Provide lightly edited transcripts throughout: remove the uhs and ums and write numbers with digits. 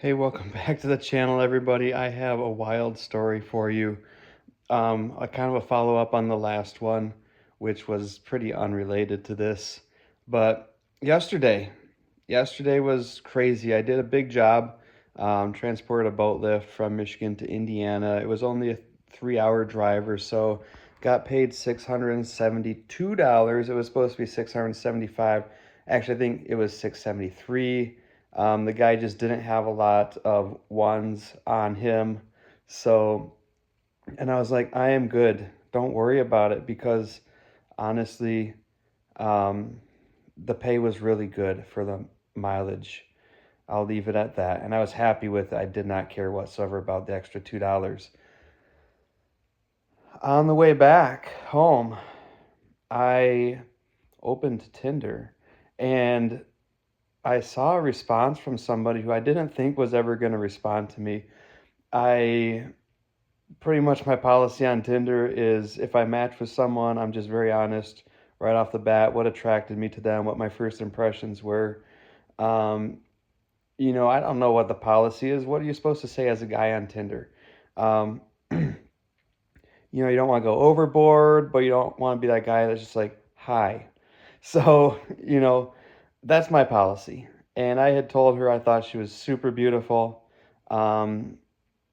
Hey, welcome back to the channel, everybody. I have a wild story for you. A kind of a follow-up on the last one, which was pretty unrelated to this. But yesterday was crazy. I did a big job, transported a boat lift from Michigan to Indiana. It was only a 3-hour drive or so. Got paid $672. It was supposed to be 675. Actually, I think it was 673. The guy just didn't have a lot of ones on him. So, and I was like, I am good. Don't worry about it because honestly, um, the pay was really good for the mileage. I'll leave it at that. And I was happy with it. I did not care whatsoever about the extra $2. On the way back home, I opened Tinder and I saw a response from somebody who I didn't think was ever going to respond to me. I pretty much my policy on Tinder is if I match with someone, I'm just very honest right off the bat, what attracted me to them, what my first impressions were. Um, I don't know what the policy is. What are you supposed to say as a guy on Tinder? Um, you don't want to go overboard, but you don't want to be that guy that's just like, hi. So, that's my policy. And I had told her I thought she was super beautiful. Um,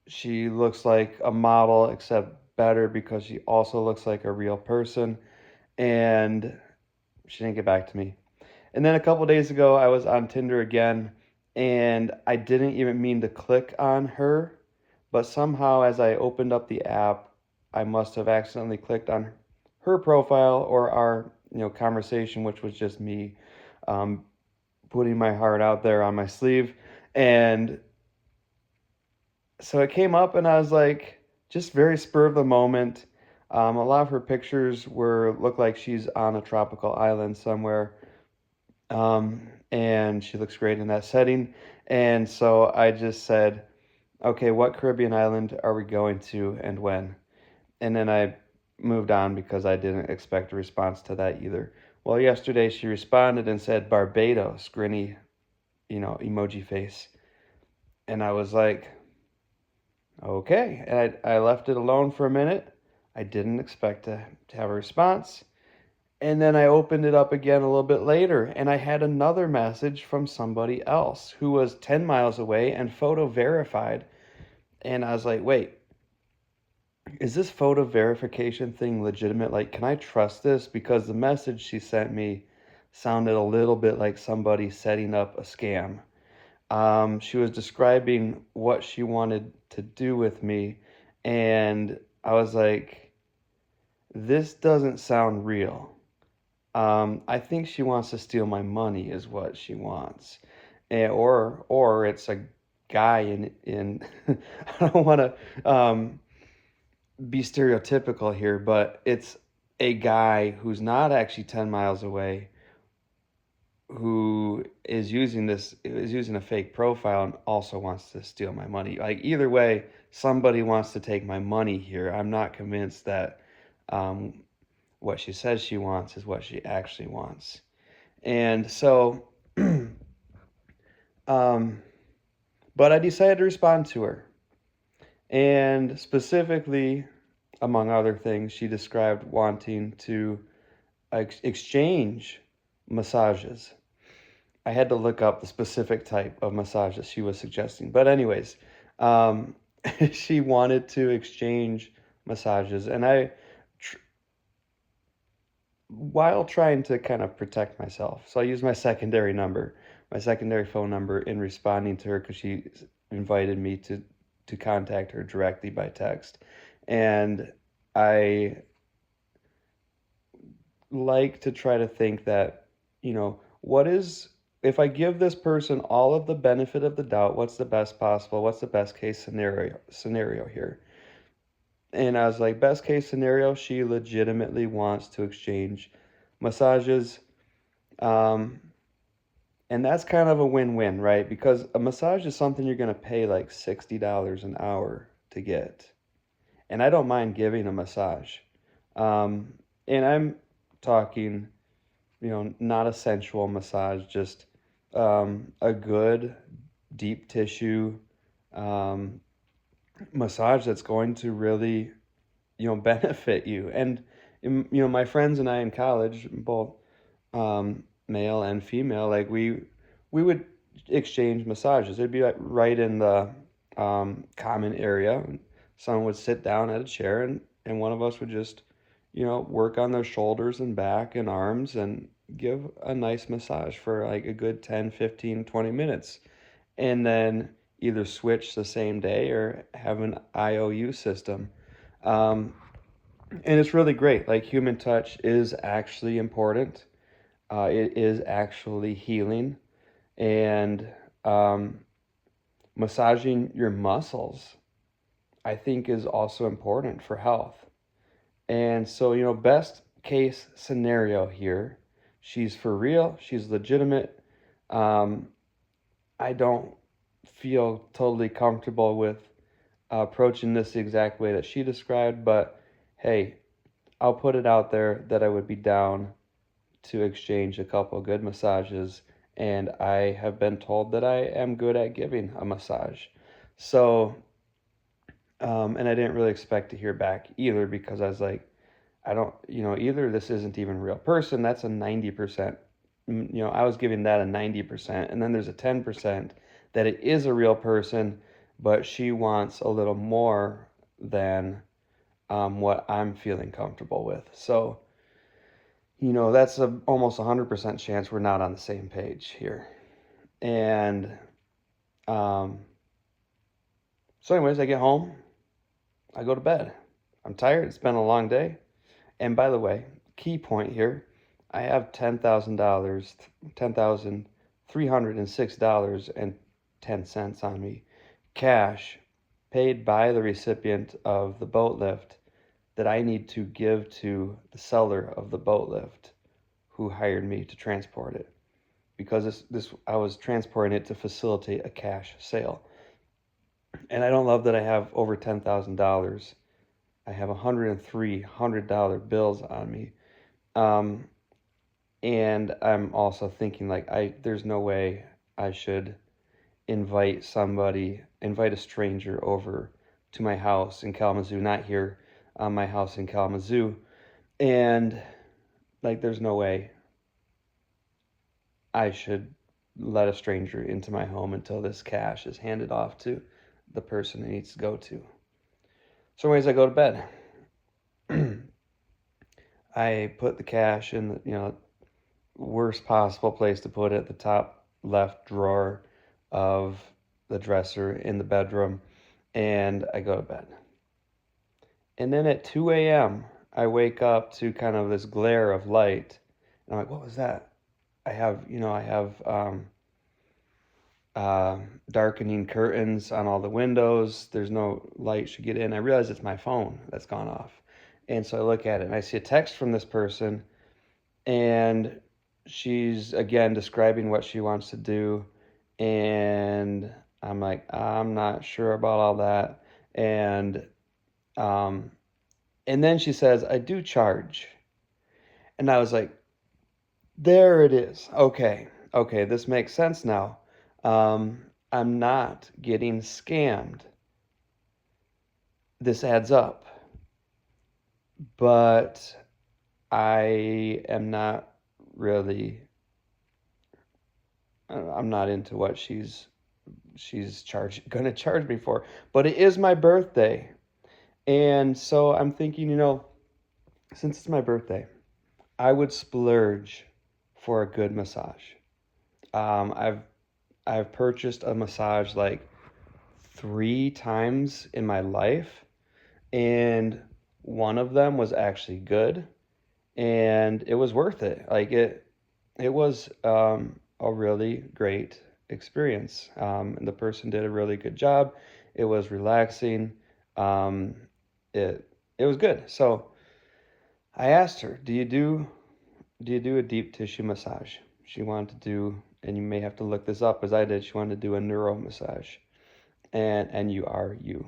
she looks like a model, except better because she also looks like a real person. And she didn't get back to me. And then a couple days ago, I was on Tinder again, and I didn't even mean to click on her, but somehow as I opened up the app, I must have accidentally clicked on her profile or our conversation, which was just me um, putting my heart out there on my sleeve. And so it came up, and I was like, just very spur of the moment. A lot of her pictures look like she's on a tropical island somewhere, and she looks great in that setting. And so I just said, okay, what Caribbean island are we going to and when? And then I moved on because I didn't expect a response to that either. Well, yesterday she responded and said Barbados, grinny, emoji face. And I was like, okay. And I left it alone for a minute. I didn't expect to have a response. And then I opened it up again a little bit later, and I had another message from somebody else who was 10 miles away and photo verified. And I was like, wait, is this photo verification thing legitimate? Like, can I trust this? Because the message she sent me sounded a little bit like somebody setting up a scam. She was describing what she wanted to do with me, and I was like, this doesn't sound real. I think she wants to steal my money, is what she wants, or it's a guy in. I don't want to be stereotypical here, but it's a guy who's not actually 10 miles away, who is using a fake profile and also wants to steal my money. Like either way, somebody wants to take my money here. I'm not convinced that um, what she says she wants is what she actually wants. And so, um, but I decided to respond to her. And specifically, among other things, she described wanting to exchange massages. I had to look up the specific type of massage that she was suggesting. But, anyways, um, she wanted to exchange massages. And while trying to kind of protect myself. So I used my secondary phone number in responding to her because she invited me to contact her directly by text. And I like to try to think that, what is, if I give this person all of the benefit of the doubt, what's the best case scenario here? And I was like, best case scenario, she legitimately wants to exchange massages. Um, and that's kind of a win-win, right? Because a massage is something you're going to pay like $60 an hour to get. And I don't mind giving a massage. Um, and I'm talking, not a sensual massage, just a good, deep tissue um, massage that's going to really, benefit you. And, my friends and I in college, both male and female, like we would exchange massages. It'd be like right in the common area. Someone would sit down at a chair, and one of us would just, work on their shoulders and back and arms and give a nice massage for like a good 10, 15, 20 minutes. And then either switch the same day or have an IOU system. Um, and it's really great. Like human touch is actually important. It is actually healing, and um, massaging your muscles, I think, is also important for health. And so, best case scenario here, she's for real, she's legitimate. Um, I don't feel totally comfortable with approaching this the exact way that she described, but hey, I'll put it out there that I would be down to exchange a couple good massages, and I have been told that I am good at giving a massage. So, and I didn't really expect to hear back either because I was like, I don't, either this isn't even a real person, that's a 90%. I was giving that a 90%, and then there's a 10% that it is a real person, but she wants a little more than what I'm feeling comfortable with. So, that's a almost 100% chance we're not on the same page here. And um, so, anyways, I get home, I go to bed. I'm tired. It's been a long day. And by the way, key point here, I have $10,000, $10,306.10 on me, cash, paid by the recipient of the boat lift, that I need to give to the seller of the boat lift who hired me to transport it, because this I was transporting it to facilitate a cash sale. And I don't love that I have over $10,000. I have $103 bills on me. Um, and I'm also thinking like there's no way I should invite a stranger over to my house in Kalamazoo, not here, my house in Kalamazoo. And like there's no way I should let a stranger into my home until this cash is handed off to the person it needs to go to. So anyways, I go to bed. I put the cash in the, worst possible place to put it, the top left drawer of the dresser in the bedroom, and I go to bed. And then at 2 a.m., I wake up to kind of this glare of light. And I'm like, what was that? I have darkening curtains on all the windows. There's no light should get in. I realize it's my phone that's gone off. And so I look at it and I see a text from this person, and she's again describing what she wants to do. And I'm like, I'm not sure about all that. Um, and then she says, I do charge. And I was like, there it is. Okay. Okay. This makes sense now. I'm not getting scammed. This adds up. But I am not really, I'm not into what she's gonna charge me for. But it is my birthday. And so I'm thinking, since it's my birthday, I would splurge for a good massage. Um, I've I've purchased a massage like 3 times in my life, and one of them was actually good, and it was worth it. Like it was a really great experience. And the person did a really good job. It was relaxing. Um, it was good. So I asked her, do you do a deep tissue massage? She wanted to do, and you may have to look this up as I did. She wanted to do a neuro massage, and NURU.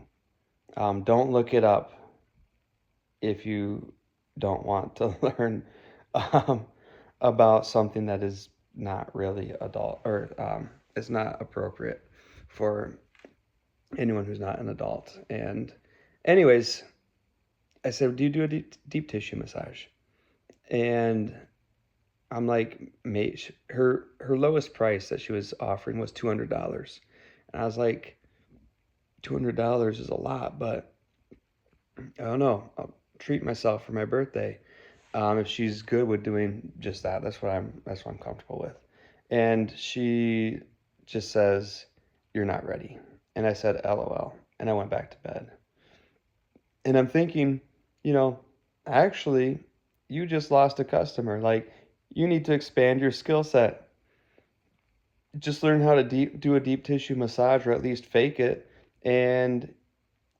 Don't look it up if you don't want to learn um, about something that is not really adult, or it's not appropriate. for anyone who's not an adult. And anyways, I said, "Do you do a deep tissue massage?" And I'm like, mate, her lowest price that she was offering was $200. And I was like, $200 is a lot, but I don't know. I'll treat myself for my birthday. If she's good with doing just that, that's what I'm comfortable with. And she just says, "You're not ready." And I said, "LOL." And I went back to bed. And I'm thinking, you know, actually, you just lost a customer. Like, you need to expand your skill set. Just learn how to do a deep tissue massage, or at least fake it, and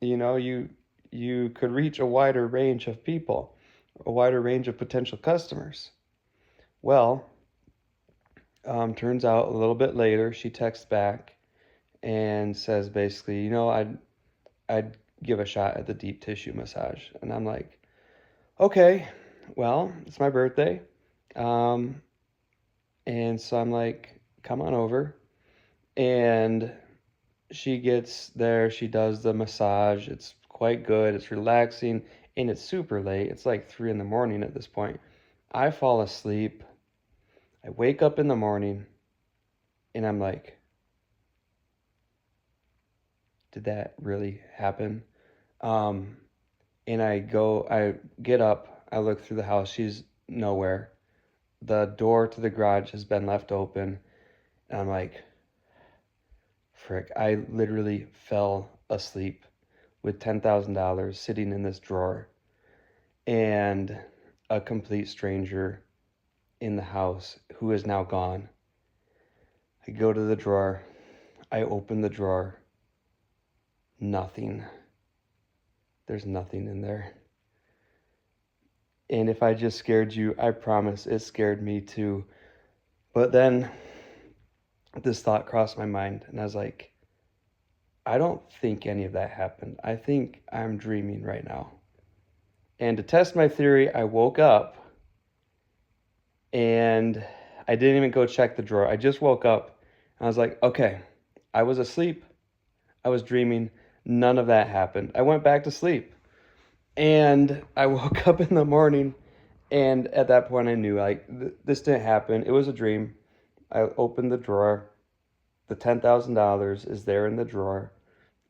you know, you could reach a wider range of people, a wider range of potential customers. Well, turns out a little bit later, she texts back and says basically, I'd give a shot at the deep tissue massage. And I'm like, okay, well, it's my birthday. Um, and so I'm like, come on over. And she gets there, she does the massage. It's quite good, it's relaxing, and it's super late. It's like 3 in the morning at this point. I fall asleep. I wake up in the morning and I'm like, did that really happen? Um, and I get up, I look through the house, she's nowhere. The door to the garage has been left open, and I'm like, frick, I literally fell asleep with $10,000 sitting in this drawer and a complete stranger in the house who is now gone. I go to the drawer, I open the drawer, nothing. There's nothing in there. And if I just scared you, I promise it scared me too. But then this thought crossed my mind, and I was like, I don't think any of that happened. I think I'm dreaming right now. And to test my theory, I woke up and I didn't even go check the drawer. I just woke up and I was like, okay, I was asleep. I was dreaming. None of that happened. I went back to sleep. And I woke up in the morning, and at that point I knew, like, this didn't happen. It was a dream. I opened the drawer. The $10,000 is there in the drawer.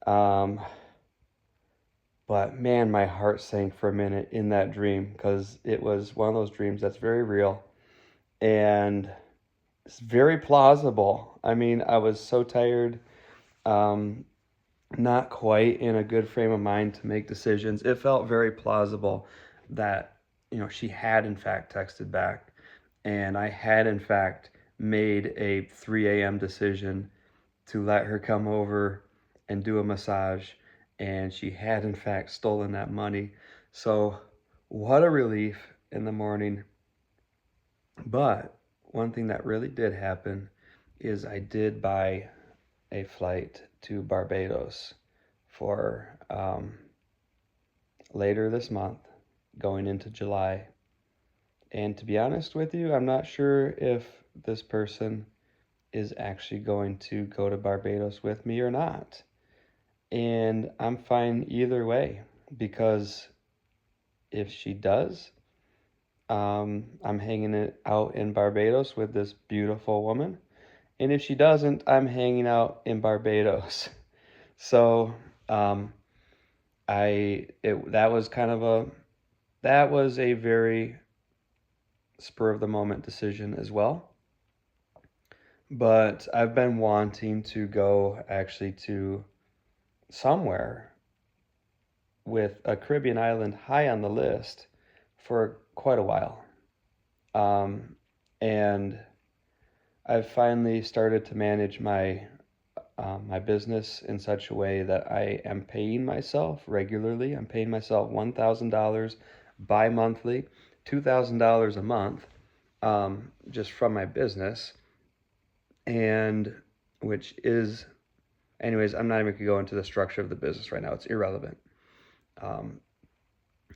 Um, but man, my heart sank for a minute in that dream, because it was one of those dreams that's very real and it's very plausible. I mean, I was so tired, um, not quite in a good frame of mind to make decisions. It felt very plausible that, she had in fact texted back, and I had in fact made a 3 a.m. decision to let her come over and do a massage, and she had in fact stolen that money. So, what a relief in the morning. But one thing that really did happen is I did buy a flight to Barbados for later this month, going into July. And to be honest with you, I'm not sure if this person is actually going to go to Barbados with me or not. And I'm fine either way, because if she does, I'm hanging it out in Barbados with this beautiful woman. And if she doesn't, I'm hanging out in Barbados. So, um, that was that was a very spur of the moment decision as well. But I've been wanting to go actually to somewhere with a Caribbean island high on the list for quite a while. Um, and I've finally started to manage my business in such a way that I am paying myself regularly. I'm paying myself $1,000 bi-monthly, $2,000 a month, just from my business, and which is, anyways, I'm not even going to go into the structure of the business right now. It's irrelevant. Um,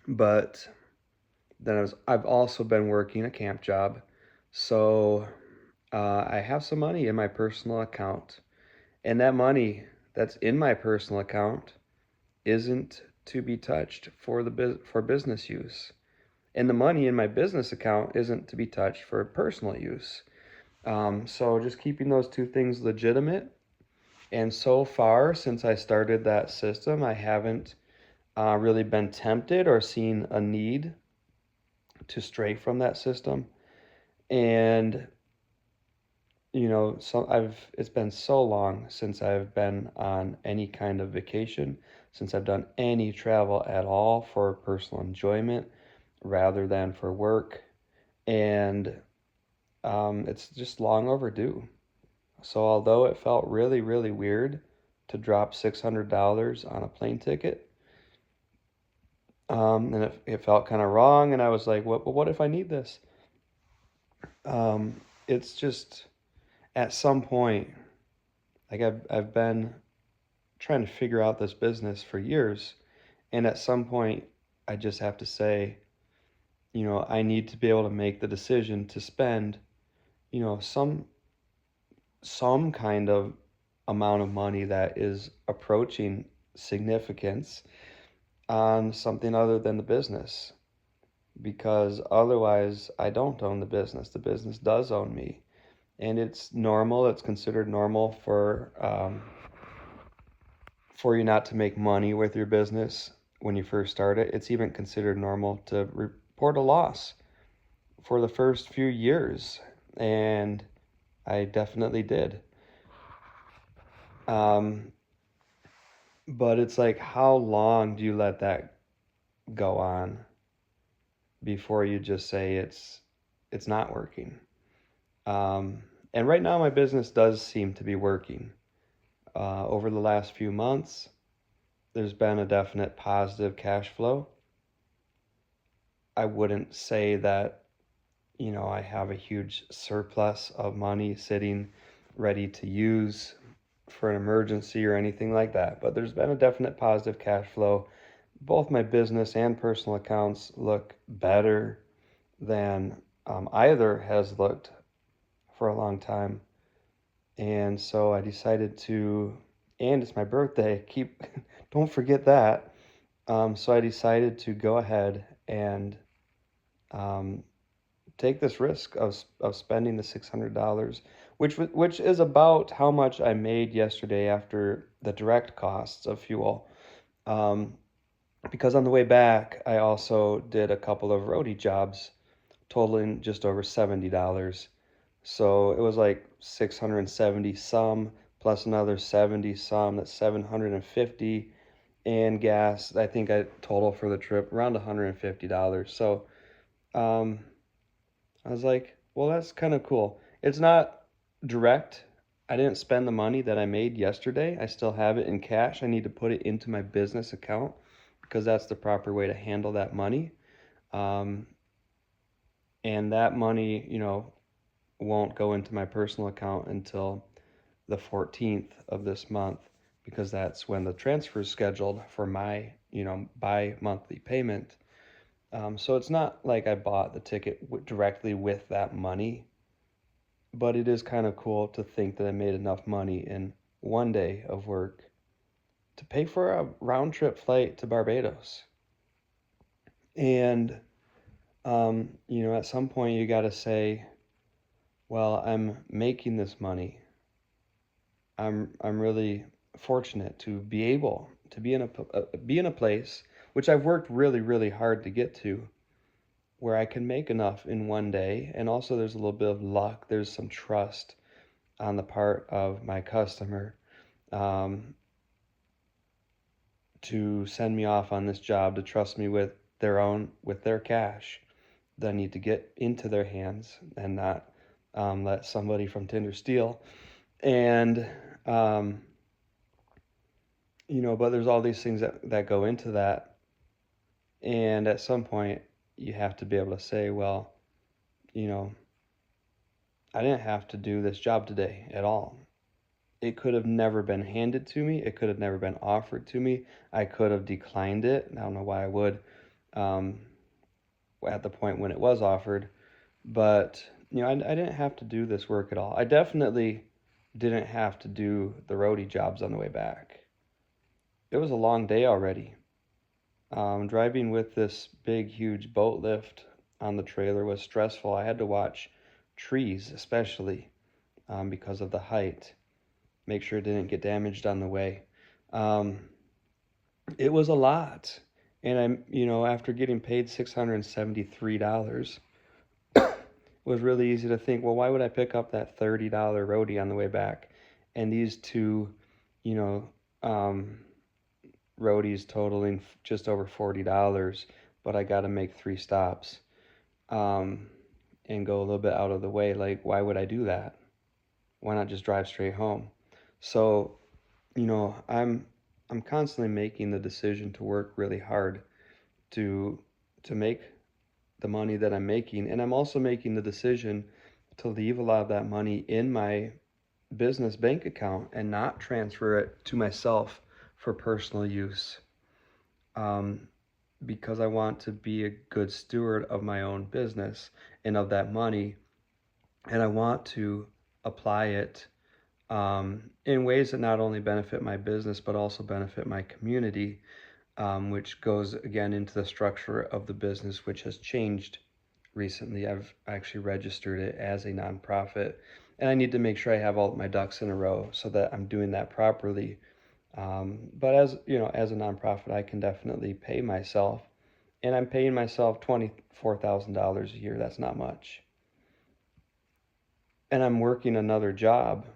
but then I've also been working a camp job, so I have some money in my personal account, And that money that's in my personal account isn't to be touched for business use. And the money in my business account isn't to be touched for personal use. So just keeping those two things legitimate. And so far, since I started that system, I haven't really been tempted or seen a need to stray from that system. And it's been so long since I've been on any kind of vacation, since I've done any travel at all for personal enjoyment rather than for work. And it's just long overdue. So although it felt really, really weird to drop $600 on a plane ticket, and it felt kind of wrong, and I was like, what if I need this? It's just at some point, like I've been trying to figure out this business for years, and at some point, I just have to say, I need to be able to make the decision to spend, some kind of amount of money that is approaching significance on something other than the business, because otherwise I don't own the business. The business does own me, and it's normal. It's considered normal for you not to make money with your business when you first start it. It's even considered normal to report a loss for the first few years, and I definitely did. Um, but it's like, how long do you let that go on before you just say it's not working? And right now, my business does seem to be working. Over the last few months, there's been a definite positive cash flow. I wouldn't say that, I have a huge surplus of money sitting ready to use for an emergency or anything like that, but there's been a definite positive cash flow. Both my business and personal accounts look better than either has looked for a long time. And so I decided to, and it's my birthday, don't forget that. So I decided to go ahead and um, take this risk of spending the $600, which is about how much I made yesterday after the direct costs of fuel. Um, because on the way back, I also did a couple of roadie jobs, totaling just over $70. So it was like 670 some plus another 70 some, that's 750, and gas. I think I total for the trip around $150. So um, I was like, well, that's kind of cool. It's not direct. I didn't spend the money that I made yesterday. I still have it in cash. I need to put it into my business account because that's the proper way to handle that money. Um, and that money, won't go into my personal account until the 14th of this month, because that's when the transfer is scheduled for my, bi-monthly payment. So it's not like I bought the ticket directly with that money, but it is kind of cool to think that I made enough money in one day of work to pay for a round trip flight to Barbados. And, at some point you got to say, well, I'm making this money. I'm really fortunate to be able to be in a place which I've worked really, really hard to get to, where I can make enough in one day. And also there's a little bit of luck. There's some trust on the part of my customer, um, to send me off on this job, to trust me with their cash that I need to get into their hands and not let somebody from Tinder steal. And um, but there's all these things that go into that. And at some point, you have to be able to say, well, you know, I didn't have to do this job today at all. It could have never been handed to me. It could have never been offered to me. I could have declined it. I don't know why I would, um, at the point when it was offered. But, I didn't have to do this work at all. I definitely didn't have to do the roadie jobs on the way back. It was a long day already. Driving with this big, huge boat lift on the trailer was stressful. I had to watch trees, especially because of the height, make sure it didn't get damaged on the way. Um, it was a lot. And after getting paid $673, it was really easy to think, well, why would I pick up that $30 roadie on the way back? And these two, you know, um, roadies totaling just over $40, but I got to make 3 stops um, and go a little bit out of the way. Like, why would I do that? Why not just drive straight home? So, I'm constantly making the decision to work really hard to make the money that I'm making, and I'm also making the decision to leave a lot of that money in my business bank account and not transfer it to myself for personal use. Um, because I want to be a good steward of my own business and of that money, and I want to apply it in ways that not only benefit my business but also benefit my community, which goes again into the structure of the business, which has changed recently. I've actually registered it as a nonprofit, and I need to make sure I have all my ducks in a row so that I'm doing that properly. But as a nonprofit, I can definitely pay myself, and I'm paying myself $24,000 a year. That's not much. And I'm working another job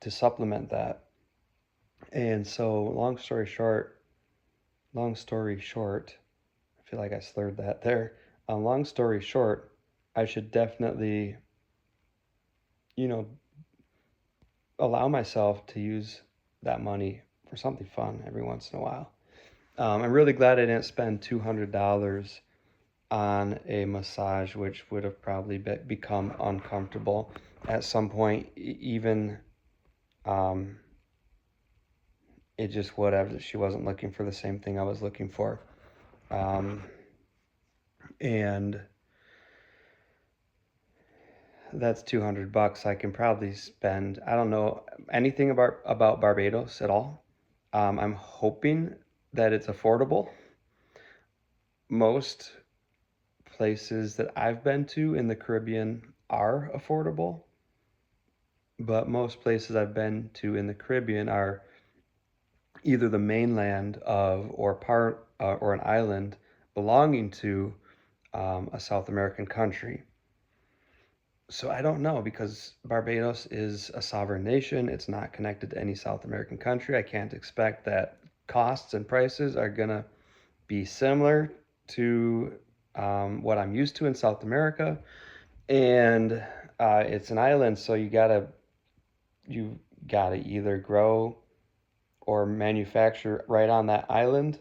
to supplement that. And so, long story short, I feel like I slurred that there. Long story short, I should definitely, you know, allow myself to use that money for something fun every once in a while. I'm really glad I didn't spend $200 on a massage, which would have probably become uncomfortable at some point. Even um, it just would have. She wasn't looking for the same thing I was looking for, and that's $200 I can probably spend. I don't know anything about Barbados at all. I'm hoping that it's affordable. Most places that I've been to in the Caribbean are affordable, but most places I've been to in the Caribbean are either the mainland of or part or an island belonging to a South American country. So I don't know because Barbados is a sovereign nation. It's not connected to any South American country. I can't expect that costs and prices are gonna be similar to what I'm used to in South America. And it's an island, so you gotta either grow or manufacture right on that island,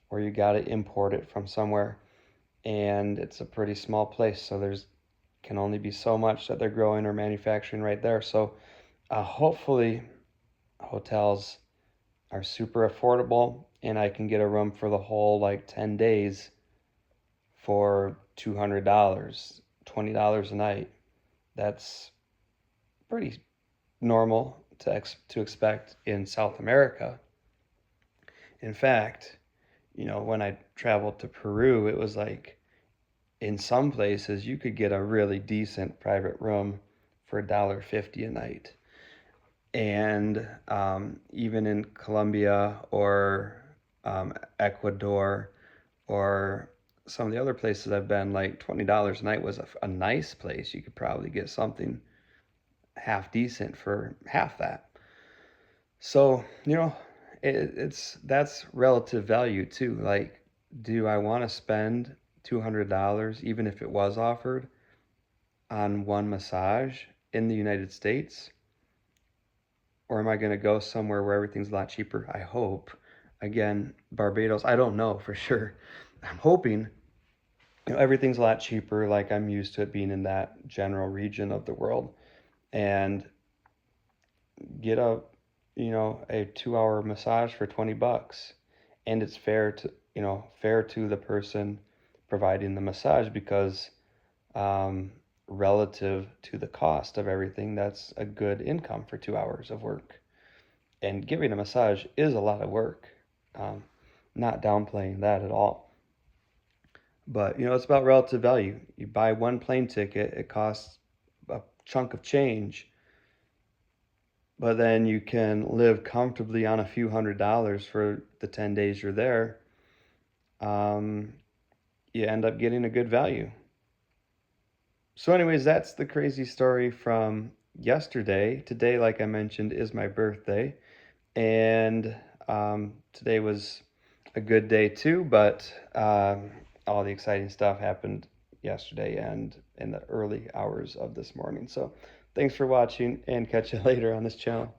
or you gotta import it from somewhere. And it's a pretty small place, so there's can only be so much that they're growing or manufacturing right there. So hopefully hotels are super affordable and I can get a room for the whole like 10 days for $200, $20 a night. That's pretty normal to expect in South America. In fact, when I traveled to Peru, it was like in some places you could get a really decent private room for $1.50 a night. And even in Colombia or Ecuador or some of the other places I've been, like $20 a night was a nice place. You could probably get something half decent for half that. So, that's relative value too. Like, do I want to spend $200, even if it was offered, on one massage in the United States? Or am I going to go somewhere where everything's a lot cheaper? I hope. Again, Barbados, I don't know for sure. I'm hoping everything's a lot cheaper, like I'm used to it being in that general region of the world. And get a 2-hour massage for $20, and it's fair to the person providing the massage because relative to the cost of everything, that's a good income for 2 hours of work. And giving a massage is a lot of work. Um, Not downplaying that at all. But, it's about relative value. You buy one plane ticket, it costs a chunk of change, but then you can live comfortably on a few $100s for the 10 days you're there. Um, you end up getting a good value. So, anyways, that's the crazy story from yesterday. Today, like I mentioned, is my birthday. And today was a good day too, but all the exciting stuff happened yesterday and in the early hours of this morning. So thanks for watching, and catch you later on this channel.